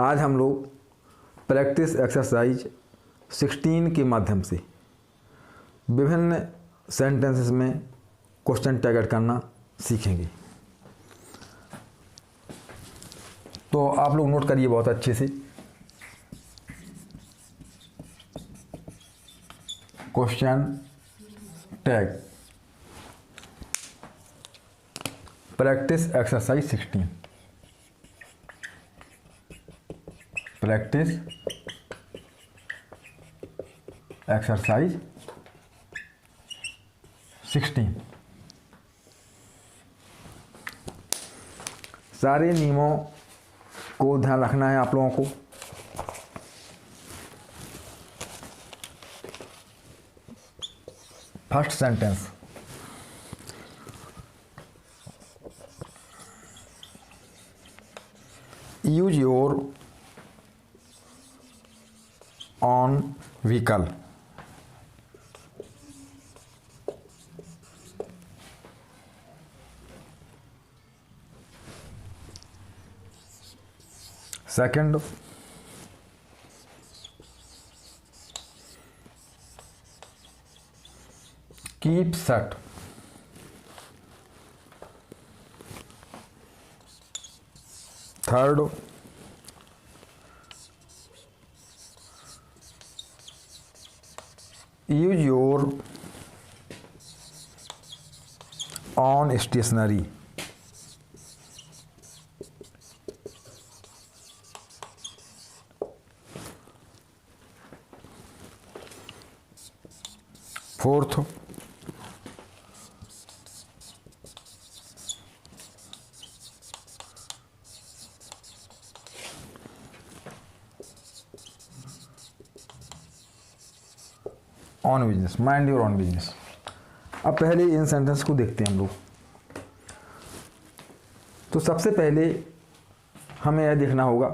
आज हम लोग प्रैक्टिस एक्सरसाइज 16 के माध्यम से विभिन्न सेंटेंसेस में क्वेश्चन टैग ऐड करना सीखेंगे। तो आप लोग नोट करिए बहुत अच्छे से। Question tag practice exercise 16। Practice exercise 16। सारे नियमों को ध्यान रखना है आप लोगों को। First sentence, use your own vehicle. Second, keep set. Third, use your own stationery. Fourth, own business, mind your own business. अब पहले इन सेंटेंस को देखते हैं हम लोग। तो सबसे पहले हमें यह देखना होगा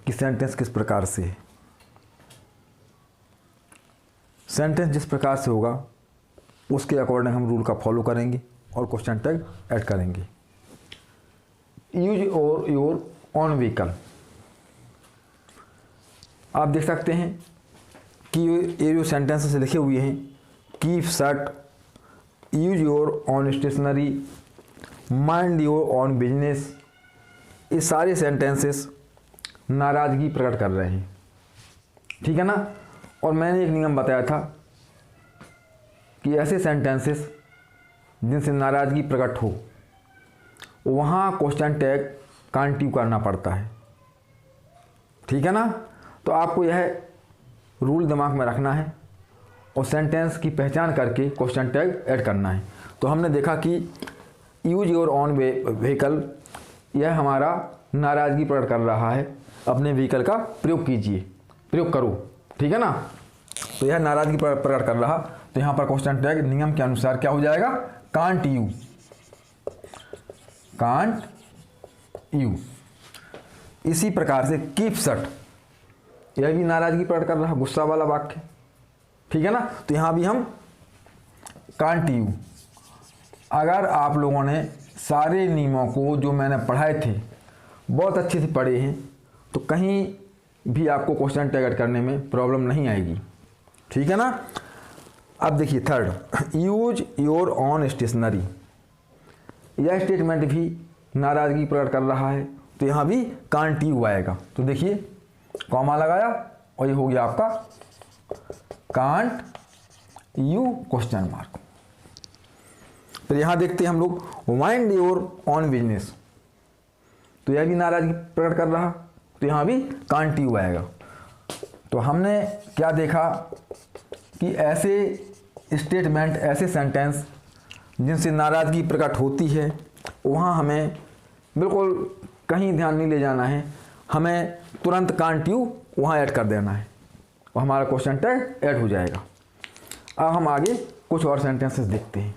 कि सेंटेंस किस प्रकार से है। सेंटेंस जिस प्रकार से होगा उसके अकॉर्डिंग हम रूल का फॉलो करेंगे और क्वेश्चन टैग ऐड करेंगे। Use your own vehicle. आप देख सकते हैं कि ये जो सेंटेंसेस लिखे हुए हैं, keep set, use your own stationery, mind your own business, ये सारे सेंटेंसेस नाराज़गी प्रकट कर रहे हैं। ठीक है ना। और मैंने एक नियम बताया था कि ऐसे सेंटेंसेस जिनसे नाराज़गी प्रकट हो वहाँ क्वेश्चन टैग कांटिन्यू करना पड़ता है। ठीक है ना। तो आपको यह रूल दिमाग में रखना है और सेंटेंस की पहचान करके क्वेश्चन टैग ऐड करना है। तो हमने देखा कि यूज योर ऑन व्हीकल, यह हमारा नाराज़गी प्रकट कर रहा है। अपने व्हीकल का प्रयोग कीजिए, प्रयोग करो। ठीक है ना। तो यह नाराज़गी प्रकट कर रहा, तो यहाँ पर क्वेश्चन टैग नियम के अनुसार क्या हो जाएगा, कांट यू। Can't you. इसी प्रकार से कीप सेट, यह भी नाराज़गी प्रकट कर रहा, गुस्सा वाला वाक्य। ठीक है ना। तो यहाँ भी हम कांट यू। अगर आप लोगों ने सारे नियमों को जो मैंने पढ़ाए थे बहुत अच्छे से पढ़े हैं तो कहीं भी आपको क्वेश्चन टैग ऐड करने में प्रॉब्लम नहीं आएगी। ठीक है ना। अब देखिए third, use your own stationery. यह स्टेटमेंट भी नाराज़गी प्रकट कर रहा है, तो यहाँ भी कांट यू आएगा। तो देखिए कॉमा लगाया और ये हो गया आपका कांट यू क्वेश्चन मार्क। फिर यहाँ देखते हैं हम लोग माइंड योर ऑन बिजनेस। तो यह भी नाराज़गी प्रकट कर रहा, तो यहाँ भी कांट यू आएगा। तो हमने क्या देखा कि ऐसे स्टेटमेंट, ऐसे सेंटेंस जिनसे नाराज़गी प्रकट होती है वहाँ हमें बिल्कुल कहीं ध्यान नहीं ले जाना है, हमें तुरंत कांट यू वहाँ ऐड कर देना है और हमारा क्वेश्चन टैग ऐड हो जाएगा। अब हम आगे कुछ और सेंटेंसेस देखते हैं।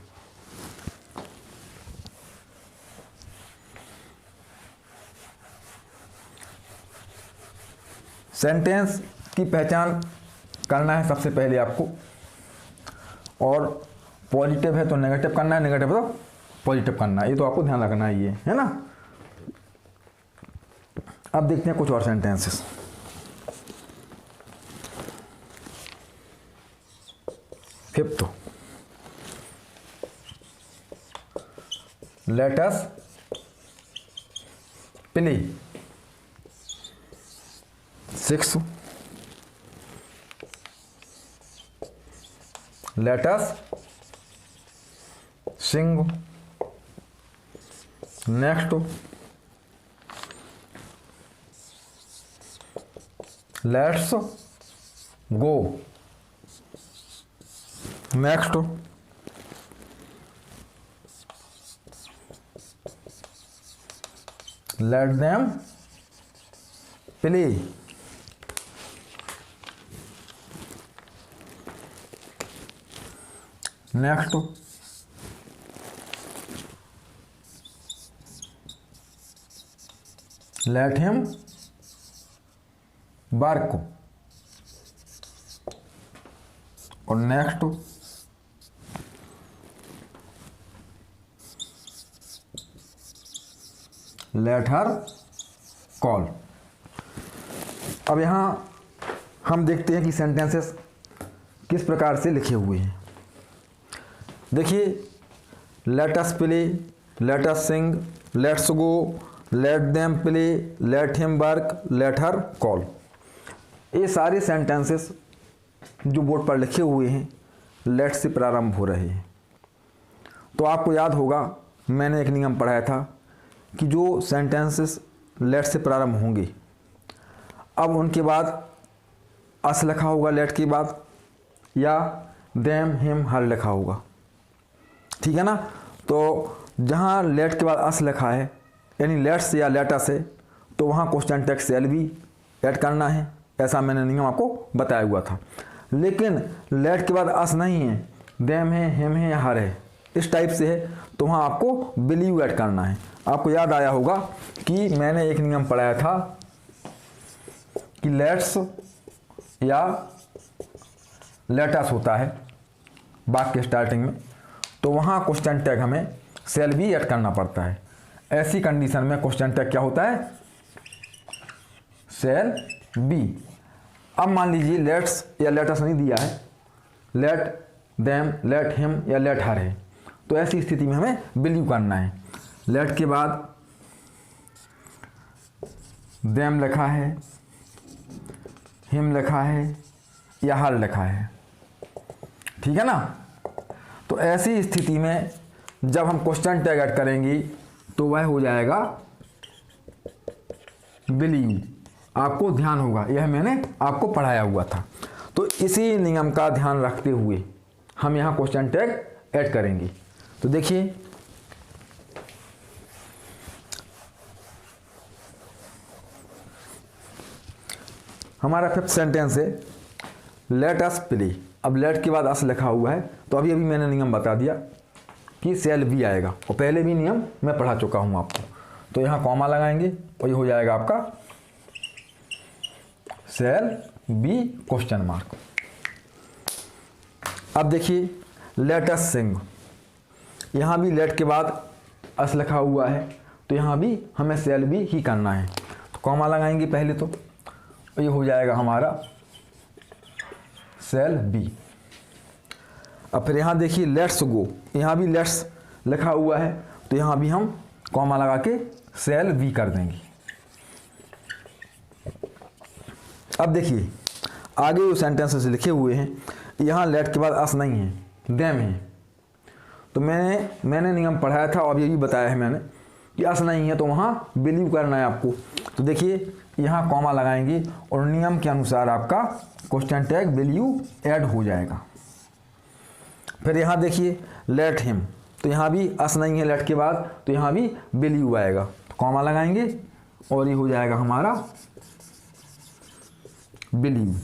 सेंटेंस की पहचान करना है सबसे पहले आपको, और पॉजिटिव है तो नेगेटिव करना है, नेगेटिव है तो पॉजिटिव करना है। ये तो आपको ध्यान रखना ही है ना। अब देखते हैं कुछ और sentences. Fifth, let us play. Six, let us sing. Next, let's go. Next, let them play. Next, let him work. और नेक्स्ट, लेट हर कॉल। अब यहाँ हम देखते हैं कि सेंटेंसेस किस प्रकार से लिखे हुए हैं। देखिए, let us play, let us sing, let's go, let them play, let him work, let her call. ये सारे सेंटेंसेस जो बोर्ड पर लिखे हुए हैं लेट से प्रारंभ हो रहे हैं। तो आपको याद होगा, मैंने एक नियम पढ़ाया था कि जो सेंटेंसेस लेट से प्रारंभ होंगे, अब उनके बाद अस लिखा होगा लेट के बाद, या देम हिम हर लिखा होगा। ठीक है ना। तो जहाँ लेट के बाद अस लिखा है, यानी लेट्स या लेटस है, तो वहाँ क्वेश्चन टैग सेल भी ऐड करना है। ऐसा मैंने नियम आपको बताया हुआ था। लेकिन लेट के बाद अस नहीं है, देम है, हिम है या हर है, इस टाइप से है, तो वहाँ आपको बिलीव ऐड करना है। आपको याद आया होगा कि मैंने एक नियम पढ़ाया था कि लेट्स या लेटस होता है वाक्य स्टार्टिंग में, तो वहाँ क्वेश्चन टैग हमें सेल भी ऐड करना पड़ता है। ऐसी कंडीशन में क्वेश्चन टैग क्या होता है? Shall we. अब मान लीजिए लेट्स या लेटस नहीं दिया है, लेट देम, लेट हिम या लेट हर है, तो ऐसी स्थिति में हमें बिलीव करना है। लेट के बाद देम लिखा है, हिम लिखा है या हर लिखा है। ठीक है ना। तो ऐसी स्थिति में जब हम क्वेश्चन टैग ऐड करेंगे तो वह हो जाएगा बिलीव। आपको ध्यान होगा, यह मैंने आपको पढ़ाया हुआ था। तो इसी नियम का ध्यान रखते हुए हम यहाँ क्वेश्चन टैग ऐड करेंगे। तो देखिए, हमारा फिफ्थ सेंटेंस है लेट अस प्ले। अब लेट के बाद अस लिखा हुआ है, तो अभी मैंने नियम बता दिया कि सेल बी आएगा, और पहले भी नियम मैं पढ़ा चुका हूँ आपको। तो यहाँ कॉमा लगाएंगे और ये हो जाएगा आपका सेल बी क्वेश्चन मार्क। अब देखिए लेट अस सिंग, यहाँ भी लेट के बाद अस लिखा हुआ है, तो यहाँ भी हमें सेल बी ही करना है। तो कॉमा लगाएंगे पहले, तो ये हो जाएगा हमारा सेल बी। अब फिर यहाँ देखिए लेट्स गो, यहाँ भी लेट्स लिखा हुआ है, तो यहाँ भी हम कॉमा लगा के सेल बी कर देंगे। अब देखिए आगे जो सेंटेंसेस लिखे हुए हैं, यहाँ लेट के बाद अस नहीं है, देम है। तो मैंने नियम पढ़ाया था और ये भी बताया है मैंने कि अस नहीं है, तो वहाँ बिलीव करना है आपको। तो देखिए यहाँ कॉमा लगाएंगे और नियम के अनुसार आपका क्वेश्चन टैग बिलीव ऐड हो जाएगा। फिर यहाँ देखिए लेट हिम, तो यहाँ भी अस नहीं है लेट के बाद, तो यहाँ भी बिलीव आएगा। तो कॉमा लगाएंगे और ये हो जाएगा हमारा बिलीव।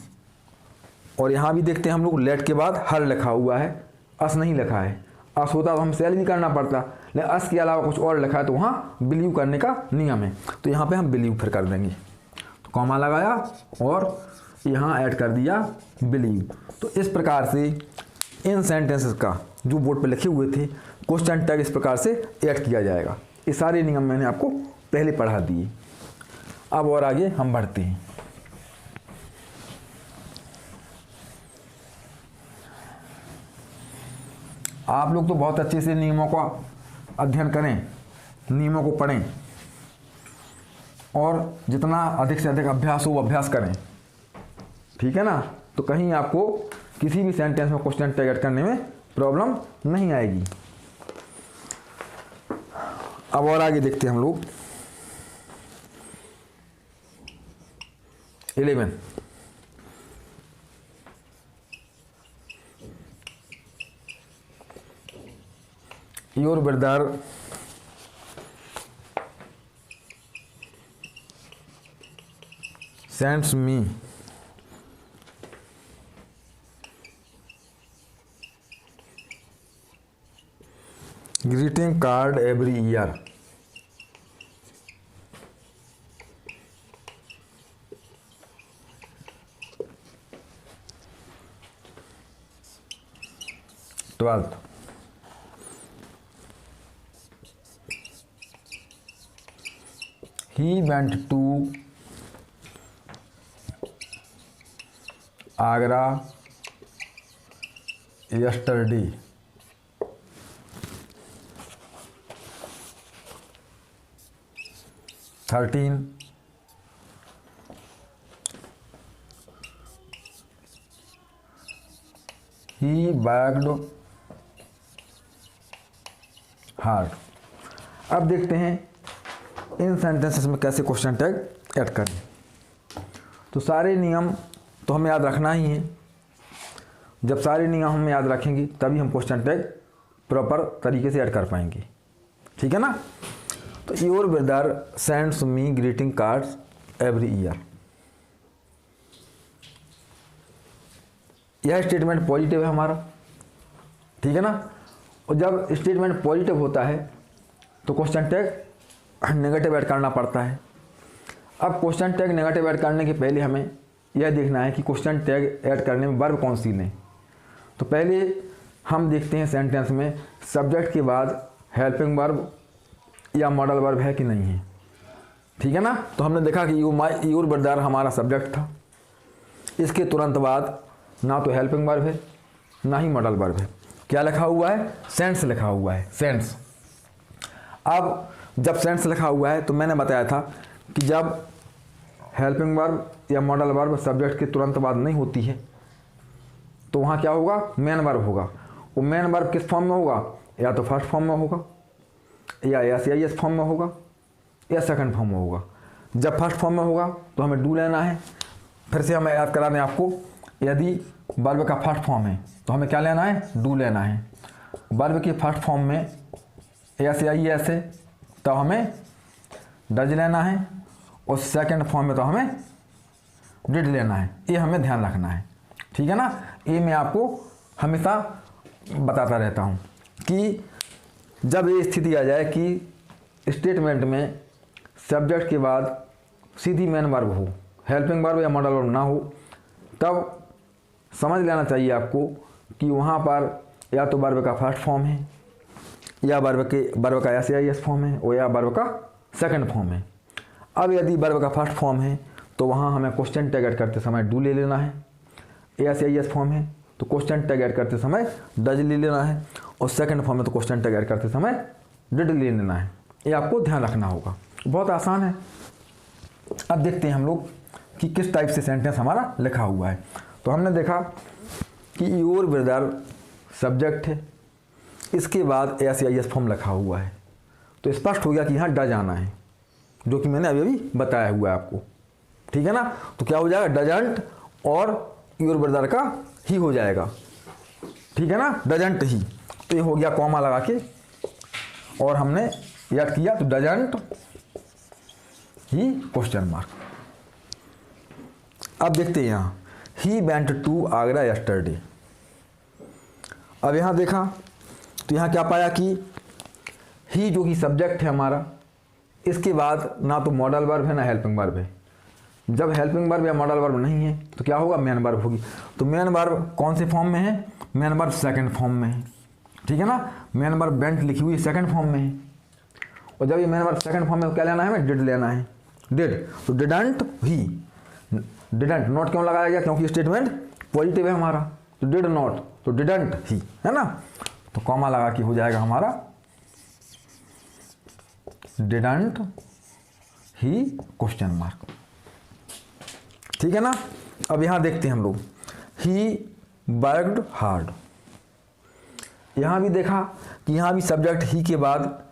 और यहाँ भी देखते हैं हम लोग लेट के बाद हर लिखा हुआ है, अस नहीं लिखा है। अस होता तो हम सेल भी करना पड़ता, लेकिन अस के अलावा कुछ और लिखा है, तो वहाँ बिलीव करने का नियम है। तो यहाँ पे हम बिलीव फिर कर देंगे। तो कॉमा लगाया और यहाँ ऐड कर दिया बिलीव। तो इस प्रकार से इन सेंटेंसेस का जो बोर्ड पे लिखे हुए थे क्वेश्चन टैग इस प्रकार से ऐड किया जाएगा। ये सारे नियम मैंने आपको पहले पढ़ा दिए। अब और आगे हम बढ़ते हैं। आप लोग तो बहुत अच्छे से नियमों का अध्ययन करें, नियमों को पढ़ें और जितना अधिक से अधिक अभ्यास हो वो अभ्यास करें, ठीक है ना। तो कहीं आपको किसी भी सेंटेंस में क्वेश्चन टैग करने में प्रॉब्लम नहीं आएगी। अब और आगे देखते हैं हम लोग 11। Your brother sends me greeting card every year. Twelfth, he went to Agra yesterday. 13, he worked hard. अब देखते हैं इन सेंटेंसेस में कैसे क्वेश्चन टैग ऐड करें। तो सारे नियम तो हमें याद रखना ही है। जब सारे नियम हम याद रखेंगे तभी हम क्वेश्चन टैग प्रॉपर तरीके से ऐड कर पाएंगे, ठीक है ना। तो your brother sends me greeting cards every year, यह स्टेटमेंट पॉजिटिव है हमारा, ठीक है ना। और जब स्टेटमेंट पॉजिटिव होता है तो क्वेश्चन टैग नेगेटिव ऐड करना पड़ता है। अब क्वेश्चन टैग नेगेटिव ऐड करने के पहले हमें यह देखना है कि क्वेश्चन टैग ऐड करने में वर्ब कौन सी लें। तो पहले हम देखते हैं सेंटेंस में सब्जेक्ट के बाद हेल्पिंग वर्ब या मॉडल वर्ब है कि नहीं है, ठीक है ना। तो हमने देखा कि योर ब्रदर हमारा सब्जेक्ट था, इसके तुरंत बाद ना तो हेल्पिंग वर्ब है ना ही मॉडल वर्ब है। क्या लिखा हुआ है? सेंस लिखा हुआ है, सेंस। अब जब सेंस लिखा हुआ है तो मैंने बताया था कि जब हेल्पिंग वर्ब या मॉडल वर्ब सब्जेक्ट के तुरंत बाद नहीं होती है तो वहाँ क्या होगा? मेन वर्ब होगा। वो मेन वर्ब किस फॉर्म में होगा? या तो फर्स्ट फॉर्म में होगा या एस फॉर्म में होगा या सेकंड फॉर्म में होगा। जब फर्स्ट फॉर्म में होगा तो हमें डू लेना है। फिर से हमें याद करा दें आपको, यदि वर्ब का फर्स्ट फॉर्म है तो हमें क्या लेना है? डू लेना है। वर्ब के फर्स्ट फॉर्म में एस है तो हमें डज लेना है और सेकंड फॉर्म में तो हमें डिड लेना है। ये हमें ध्यान रखना है, ठीक है ना। ये मैं आपको हमेशा बताता रहता हूँ कि जब ये स्थिति आ जाए कि स्टेटमेंट में सब्जेक्ट के बाद सीधी मेन वर्ब हो, हेल्पिंग वर्ब या मॉडल वर्ब ना हो, तब समझ लेना चाहिए आपको कि वहाँ पर या तो वर्ब का फर्स्ट फॉर्म है या वर्ब का एस फॉर्म है और या वर्ब का सेकंड फॉर्म है। अब यदि वर्ब का फर्स्ट फॉर्म है तो वहाँ हमें क्वेश्चन टैग ऐड करते समय डू ले लेना है। एस फॉर्म है तो क्वेश्चन टैग ऐड करते समय डज ले लेना है और सेकंड फॉर्म में तो क्वेश्चन टैग ऐड करते समय डिड ले लेना है। ये आपको ध्यान रखना होगा, बहुत आसान है। अब देखते हैं हम लोग कि किस टाइप से सेंटेंस हमारा लिखा हुआ है। तो हमने देखा कि योर ब्रदर सब्जेक्ट है, इसके बाद एस फॉर्म लिखा हुआ है तो स्पष्ट हो गया कि यहाँ डज आना है, जो कि मैंने अभी अभी बताया हुआ है आपको, ठीक है ना। तो क्या हो जाएगा? डजंट और योर ब्रदर का ही हो जाएगा, ठीक है ना, डजंट ही। तो ये हो गया कॉमा लगा के और हमने याद किया तो डजंट ही क्वेश्चन मार्क। अब देखते हैं यहाँ he went to Agra yesterday. अब यहाँ देखा तो यहाँ क्या पाया कि ही जो कि सब्जेक्ट है हमारा, इसके बाद ना तो मॉडल वर्ब है ना हेल्पिंग वर्ब है। जब हेल्पिंग वर्ब या मॉडल वर्ब नहीं है तो क्या होगा? मेन वर्ब होगी। तो मेन वर्ब कौन से फॉर्म में है? मेन वर्ब सेकंड फॉर्म में है, ठीक है ना। मेन वर्ब वेंट लिखी हुई सेकंड फॉर्म में है और जब ये मेन वर्ब सेकंड फॉर्म में तो क्या लेना है? हमें डिड लेना है डिड, तो डिडंट ही, डिडंट नॉट क्यों लगाया गया, क्योंकि स्टेटमेंट पॉजिटिव है हमारा, तो डिड नॉट, तो डिडंट ही, है ना, तो कॉमा लगा के हो जाएगा हमारा डिडंट ही क्वेश्चन मार्क। ठीक है ना। अब यहां देखते हैं हम लोग, ही वर्कड हार्ड। यहां भी देखा कि यहां भी सब्जेक्ट ही के बाद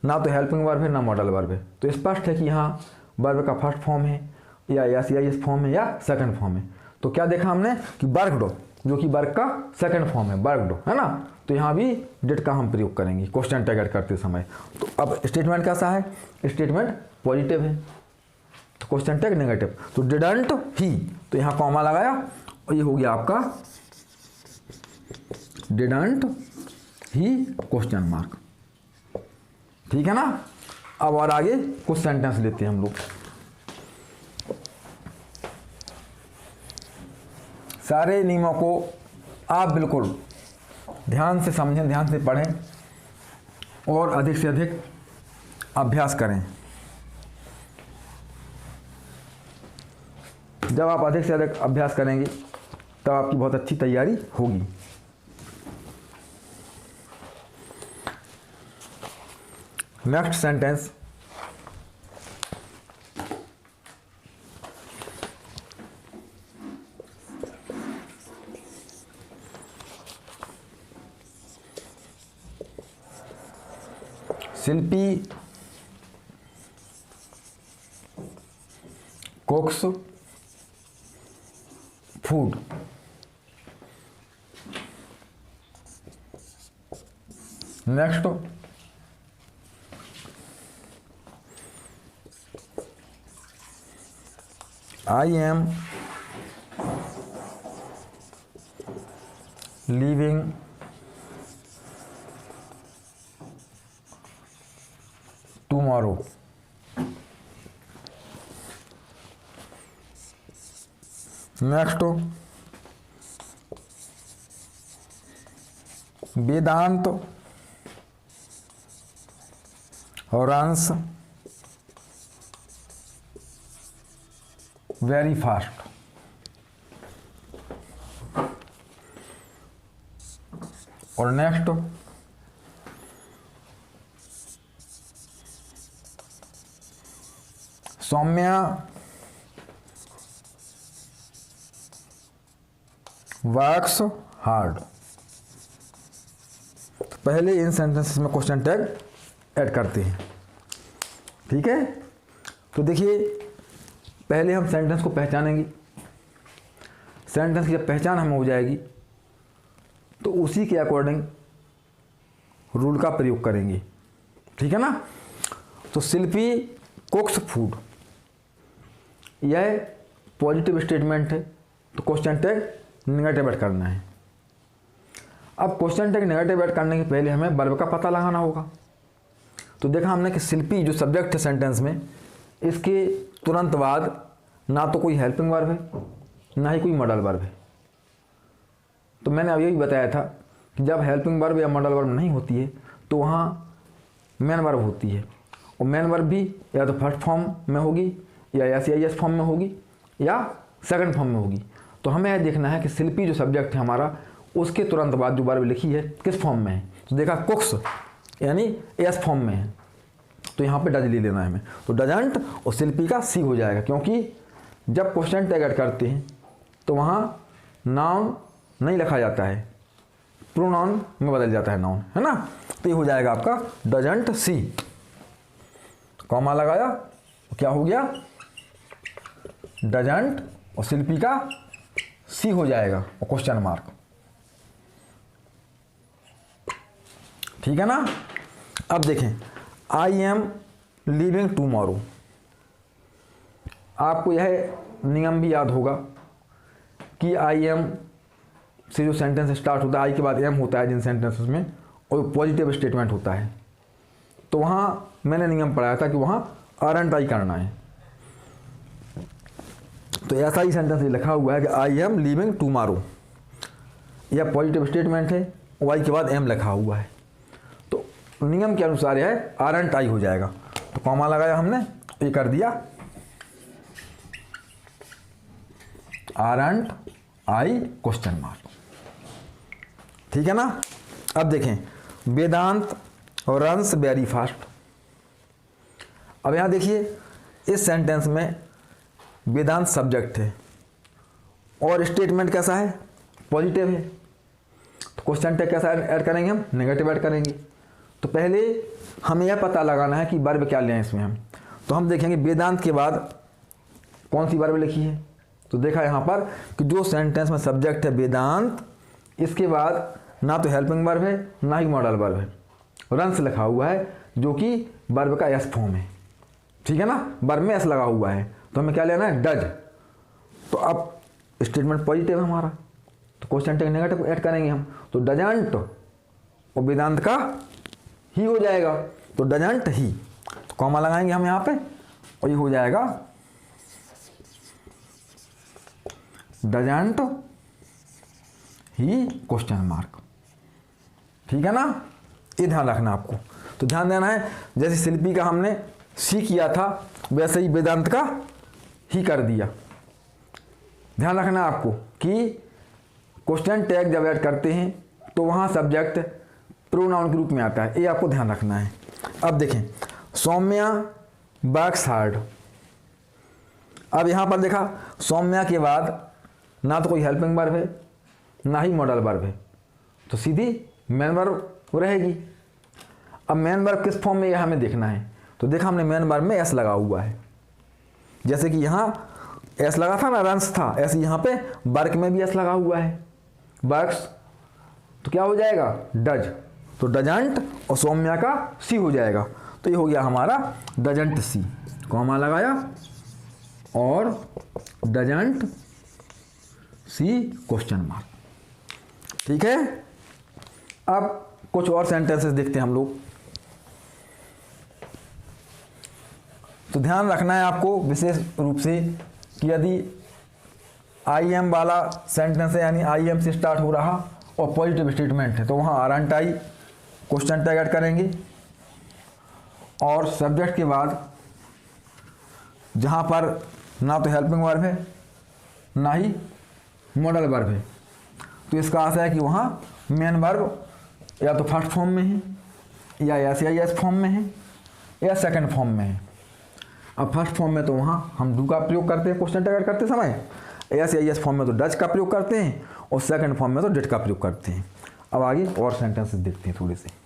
ना तो हेल्पिंग वर्ब है ना मॉडल वर्ब है, तो स्पष्ट है कि यहाँ वर्ब का फर्स्ट फॉर्म है या एस फॉर्म है या सेकंड फॉर्म है। तो क्या देखा हमने कि वर्कड, जो कि वर्क का सेकंड फॉर्म है, वर्कड, है ना, तो यहाँ भी डिड का हम प्रयोग करेंगे क्वेश्चन टैग ऐड करते समय। तो अब स्टेटमेंट कैसा है, स्टेटमेंट पॉजिटिव है, तो क्वेश्चन टैग नेगेटिव, तो डिडंट ही, तो यहाँ कॉमा लगाया और ये हो गया आपका डिडंट ही क्वेश्चन मार्क। ठीक है ना। अब और आगे कुछ सेंटेंस लेते हैं हम लोग। सारे नियमों को आप बिल्कुल ध्यान से समझें, ध्यान से पढ़ें और अधिक से अधिक अभ्यास करें। जब आप अधिक से अधिक अभ्यास करेंगे तब आपकी बहुत अच्छी तैयारी होगी। Next sentence, Shilpi कुक्स food. Next, I am leaving tomorrow. Next, Vedant runs very fast. और नेक्स्ट, सौम्या वर्क्स हार्ड। पहले इन सेंटेंसेस में क्वेश्चन टैग ऐड करते हैं। ठीक है, तो देखिए पहले हम सेंटेंस को पहचानेंगे। सेंटेंस की जब पहचान हमें हो जाएगी तो उसी के अकॉर्डिंग रूल का प्रयोग करेंगे। ठीक है ना। तो शिल्पी कुक्स फूड, यह पॉजिटिव स्टेटमेंट है, तो क्वेश्चन टैग नेगेटिव ऐड करना है। अब क्वेश्चन टैग नेगेटिव ऐड करने के पहले हमें वर्ब का पता लगाना होगा। तो देखा हमने कि शिल्पी जो सब्जेक्ट है सेंटेंस में, इसके तुरंत बाद ना तो कोई हेल्पिंग वर्ब है ना ही कोई मॉडल वर्ब है। तो मैंने अब यही बताया था कि जब हेल्पिंग वर्ब या मॉडल वर्ब नहीं होती है तो वहाँ मेन वर्ब होती है, और मेन वर्ब भी या तो फर्स्ट फॉर्म में होगी या एस फॉर्म में होगी या सेकंड फॉर्म में होगी। तो हमें यह देखना है कि शिल्पी जो सब्जेक्ट है हमारा, उसके तुरंत बाद जो वर्ब लिखी है किस फॉर्म में है। तो देखा कुक्स यानी एस फॉर्म में है, तो यहाँ पे डज ले लेना है हमें। तो डजंट और शिल्पी का सी हो जाएगा, क्योंकि जब क्वेश्चन टैग ऐड करते हैं तो वहाँ नाउन नहीं लिखा जाता है, प्रोनाउन में बदल जाता है नाउन, है ना। तो ये हो जाएगा आपका डजंट सी। कॉमा लगाया तो क्या हो गया, डजंट और शिल्पी का सी हो जाएगा और क्वेश्चन मार्क। ठीक है ना। अब देखें, आई एम लीविंग टूमोरो। आपको यह नियम भी याद होगा कि आई एम से जो सेंटेंस स्टार्ट होता है, आई के बाद एम होता है जिन सेंटेंसेस में, और पॉजिटिव स्टेटमेंट होता है। तो वहाँ मैंने नियम पढ़ाया था कि वहाँ आरंट आई करना है। तो ऐसा ही सेंटेंस लिखा हुआ है कि आई एम लीविंग टूमोरो, यह पॉजिटिव स्टेटमेंट है और आई के बाद एम लिखा हुआ है। तो नियम के अनुसार यह आरंट आई हो जाएगा। तो कॉमा लगाया हमने, ये कर दिया आरंट आई क्वेश्चन मार्क। ठीक है ना। अब देखें वेदांत रन्स वेरी फास्ट। अब यहाँ देखिए इस सेंटेंस में वेदांत सब्जेक्ट है और स्टेटमेंट कैसा है, पॉजिटिव है। तो क्वेश्चन टैग कैसा ऐड करेंगे हम, नेगेटिव ऐड करेंगे। तो पहले हमें यह पता लगाना है कि वर्ब क्या लें इसमें हम। तो हम देखेंगे वेदांत के बाद कौन सी वर्ब लिखी है। तो देखा यहाँ पर कि जो सेंटेंस में सब्जेक्ट है वेदांत, इसके बाद ना तो हेल्पिंग वर्ब है ना ही मॉडल वर्ब है, रन्स लिखा हुआ है जो कि वर्ब का एस फॉर्म है। ठीक है ना, वर्ब में एस लगा हुआ है। तो हमें क्या लेना है, डज। तो अब स्टेटमेंट पॉजिटिव है हमारा, तो क्वेश्चन टैग नेगेटिव ऐड करेंगे हम। तो डजंट और वेदांत का ही हो जाएगा, तो डजंट ही, तो कॉमा लगाएंगे हम यहाँ पे और ये हो जाएगा डजंट ही क्वेश्चन मार्क। ठीक है ना, ये ध्यान रखना आपको। तो ध्यान देना है जैसे शिल्पी का हमने सी किया था वैसे ही वेदांत का ही कर दिया। ध्यान रखना आपको कि क्वेश्चन टैग जब ऐड करते हैं तो वहाँ सब्जेक्ट प्रोनाउन के रूप में आता है, ये आपको ध्यान रखना है। अब देखें सौम्या वर्क्स हार्ड। अब यहाँ पर देखा सौम्या के बाद ना तो कोई हेल्पिंग वर्ब है ना ही मॉडल वर्ब है, तो सीधी मेन वर्ब रहेगी। अब मेन वर्ब किस फॉर्म में यह हमें देखना है। तो देखा हमने मेन वर्ब में एस लगा हुआ है, जैसे कि यहाँ एस लगा था ना, रन्स था, ऐसे यहाँ पे वर्क में भी एस लगा हुआ है, वर्क्स। तो क्या हो जाएगा, डज। तो डजंट और सौम्या का सी हो जाएगा। तो ये हो गया हमारा डजंट सी, कॉमा लगाया और डजंट सी क्वेश्चन मार्क। ठीक है। अब कुछ और सेंटेंसेस देखते हैं हम लोग। तो ध्यान रखना है आपको विशेष रूप से कि यदि आई एम वाला सेंटेंस है, यानी आई एम से स्टार्ट हो रहा और पॉजिटिव स्टेटमेंट है, तो वहाँ आरंट आई क्वेश्चन टैग ऐड करेंगे। और सब्जेक्ट के बाद जहाँ पर ना तो हेल्पिंग वर्ब है ना ही मॉडल वर्ब है, तो इसका आशय है कि वहाँ मेन वर्ब या तो फर्स्ट फॉर्म में है या एस फॉर्म में है या सेकंड फॉर्म में है। अब फर्स्ट फॉर्म में तो वहाँ हम डू का प्रयोग करते हैं क्वेश्चन टैग ऐड करते समय, एस फॉर्म में तो डज का प्रयोग करते हैं और सेकंड फॉर्म में तो डिड का प्रयोग करते हैं। अब आगे और सेंटेंसेस देखते हैं थोड़े से।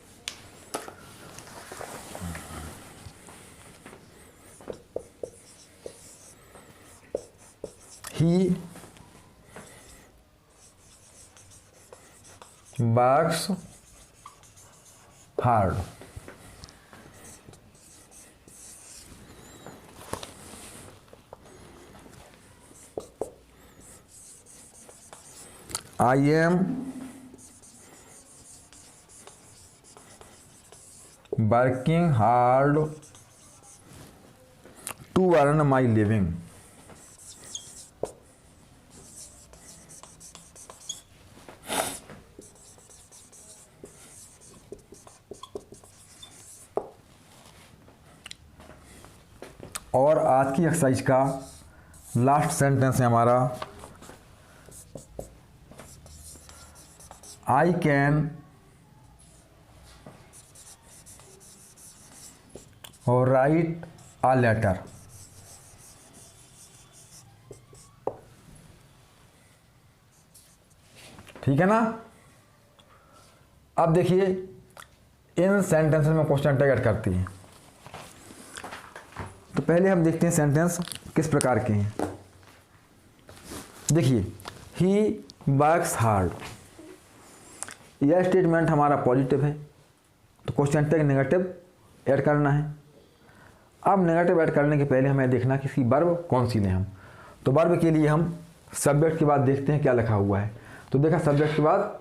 He works hard. I am working hard to earn my living. और आज की एक्सरसाइज का लास्ट सेंटेंस है हमारा, I can write a letter. ठीक है ना। अब देखिए इन सेंटेंसेस में क्वेश्चन टैग ऐड करती है। तो पहले हम देखते हैं सेंटेंस किस प्रकार के हैं। देखिए ही वर्क्स हार्ड, यह स्टेटमेंट हमारा पॉजिटिव है, तो क्वेश्चन टैग नेगेटिव ऐड करना है। अब नेगेटिव ऐड करने के पहले हमें देखना कि इसकी वर्ब कौन सी लें हम। तो वर्ब के लिए हम सब्जेक्ट के बाद देखते हैं क्या लिखा हुआ है। तो देखा सब्जेक्ट के बाद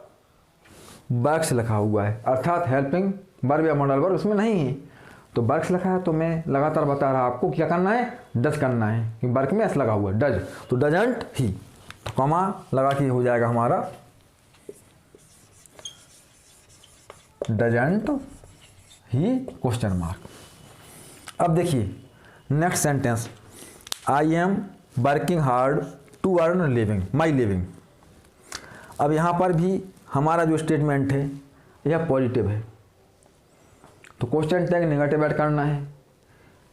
वर्क्स लिखा हुआ है, अर्थात हेल्पिंग वर्ब या मॉडल वर्ब उसमें नहीं है। तो वर्क्स लिखा है, तो मैं लगातार बता रहा आपको क्या करना है, डज करना है, क्योंकि वर्क में एस लगा हुआ है, डज। तो डजंट ही, तो कॉमा लगा के हो जाएगा हमारा डजंट ही क्वेश्चन मार्क। अब देखिए next sentence, I am working hard to earn living, my living. अब यहाँ पर भी हमारा जो स्टेटमेंट है यह पॉजिटिव है, तो क्वेश्चन टैग नेगेटिव ऐड करना है।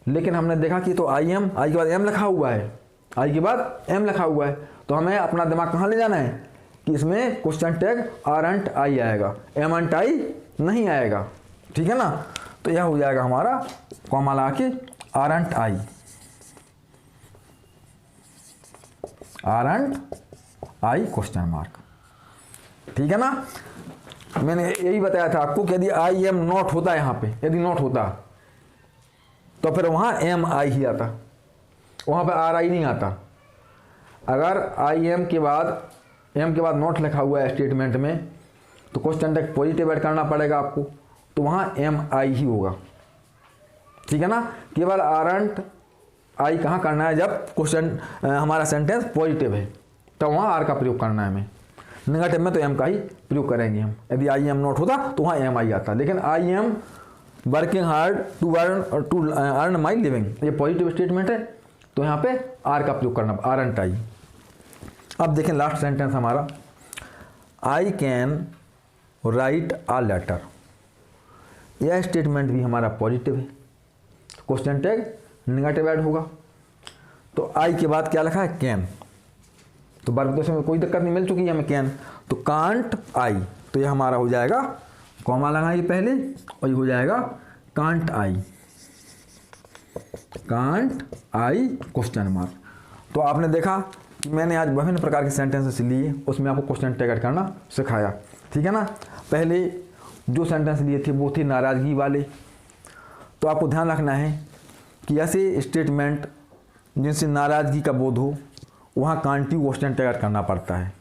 लेकिन हमने देखा कि तो आई के बाद एम लिखा हुआ है, आई के बाद एम लिखा हुआ है, तो हमें अपना दिमाग कहाँ ले जाना है कि इसमें क्वेश्चन टैग आरंट आई आएगा, एम अंट आई नहीं आएगा, ठीक है ना। तो यह हो जाएगा हमारा कॉमा लगा के आरंट आई, आरंट आई क्वेश्चन मार्क, ठीक है ना। मैंने यही बताया था आपको कि यदि आई एम नॉट होता यहाँ पे, यदि नॉट होता तो फिर वहाँ एम आई ही आता, वहाँ पे आर आई नहीं आता। अगर आई एम के बाद नॉट लिखा हुआ है स्टेटमेंट में, तो क्वेश्चन टैग पॉजिटिव ऐड करना पड़ेगा आपको, तो वहाँ एम आई ही होगा, ठीक है ना। केवल आरंट आई कहाँ करना है, जब क्वेश्चन हमारा सेंटेंस पॉजिटिव है तो वहाँ आर का प्रयोग करना है हमें, नेगेटिव में तो एम का ही प्रयोग करेंगे हम। यदि आई एम नॉट होता तो वहाँ एम आई आता, लेकिन I am working hard to earn my living, ये पॉजिटिव स्टेटमेंट है, तो यहाँ पे आर का प्रयोग करना, आरंट आई। अब देखें लास्ट सेंटेंस हमारा, I can write a letter, यह स्टेटमेंट भी हमारा पॉजिटिव है, क्वेश्चन टैग नेगेटिव ऐड होगा। तो आई के बाद क्या लिखा है, कैन, तो वर्ब में कोई दिक्कत नहीं, मिल चुकी है हमें कैन, तो कांट आई, तो यह हमारा हो जाएगा कॉमा लगाइए पहले, और ये हो जाएगा can't I, can't I question mark. तो आपने देखा कि मैंने आज विभिन्न प्रकार के सेंटेंसेस लिए, उसमें आपको क्वेश्चन टैग ऐड करना सिखाया, ठीक है ना। पहले जो सेंटेंस लिए थे वो थे नाराज़गी वाले, तो आपको ध्यान रखना है कि ऐसे स्टेटमेंट जिनसे नाराज़गी का बोध हो वहाँ कांटिव क्वेश्चन टैग ऐड करना पड़ता है।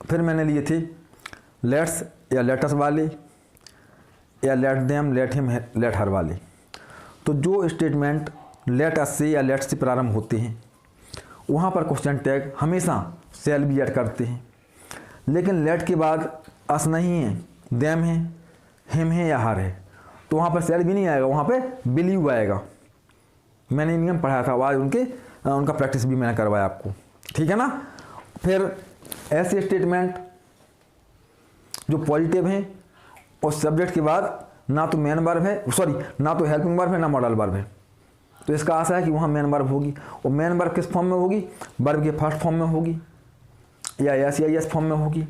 फिर मैंने लिए थे लेट्स या लेटस वाले, या late them, let him, let her वाले। तो जो स्टेटमेंट लेट अस से या लेट से प्रारंभ होते हैं वहाँ पर क्वेश्चन टैग हमेशा सेल भी ऐड करते हैं, लेकिन लेट के बाद अस नहीं है, देम है, हिम है या हर है, तो वहाँ पर सेल भी नहीं आएगा, वहाँ पे बिलीव आएगा। मैंने नियम पढ़ाया था, आज उनका प्रैक्टिस भी मैंने करवाया आपको, ठीक है ना। फिर ऐसे स्टेटमेंट जो पॉजिटिव हैं और सब्जेक्ट के बाद ना तो मेन वर्ब है, सॉरी ना तो हेल्पिंग वर्ब है ना मॉडल वर्ब है, तो इसका आशा है कि वहाँ मेन वर्ब होगी। और मेन वर्ब किस फॉर्म में होगी, वर्ब के फर्स्ट फॉर्म में होगी, या एस फॉर्म में होगी,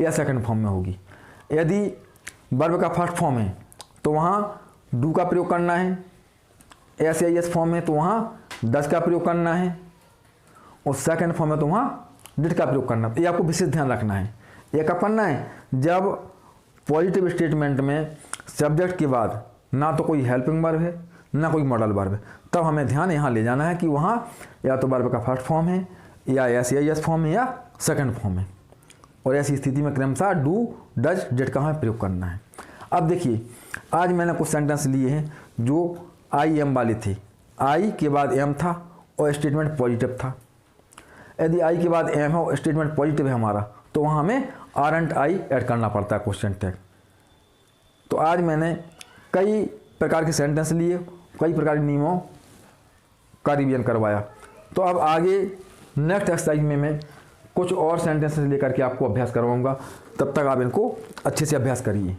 या सेकंड फॉर्म में होगी। यदि वर्ब का फर्स्ट फॉर्म है तो वहाँ डू का प्रयोग करना है, एस फॉर्म है तो वहाँ डज का प्रयोग करना है, और सेकंड फॉर्म है तो वहाँ डिड का प्रयोग करना है। ये आपको विशेष ध्यान रखना है। ये कब करना है, जब पॉजिटिव स्टेटमेंट में सब्जेक्ट के बाद ना तो कोई हेल्पिंग वर्ब है ना कोई मॉडल वर्ब है, तब हमें ध्यान यहाँ ले जाना है कि वहाँ या तो वर्ब का फर्स्ट फॉर्म है, या एस फॉर्म है, या सेकंड फॉर्म है। और ऐसी स्थिति में क्रमशः डू, डज, डिड का हमें प्रयोग करना है। अब देखिए, आज मैंने कुछ सेंटेंस लिए हैं जो आई एम वाले थे, आई के बाद एम था और स्टेटमेंट पॉजिटिव था। यदि आई के बाद एम है और स्टेटमेंट पॉजिटिव है हमारा, तो वहाँ हमें आरंट आई ऐड करना पड़ता है क्वेश्चन टैग। तो आज मैंने कई प्रकार के सेंटेंस लिए, कई प्रकार के नियमों का रिवीजन करवाया। तो अब आगे नेक्स्ट एक्सरसाइज में मैं कुछ और सेंटेंसेस लेकर के आपको अभ्यास करवाऊंगा, तब तक आप इनको अच्छे से अभ्यास करिए।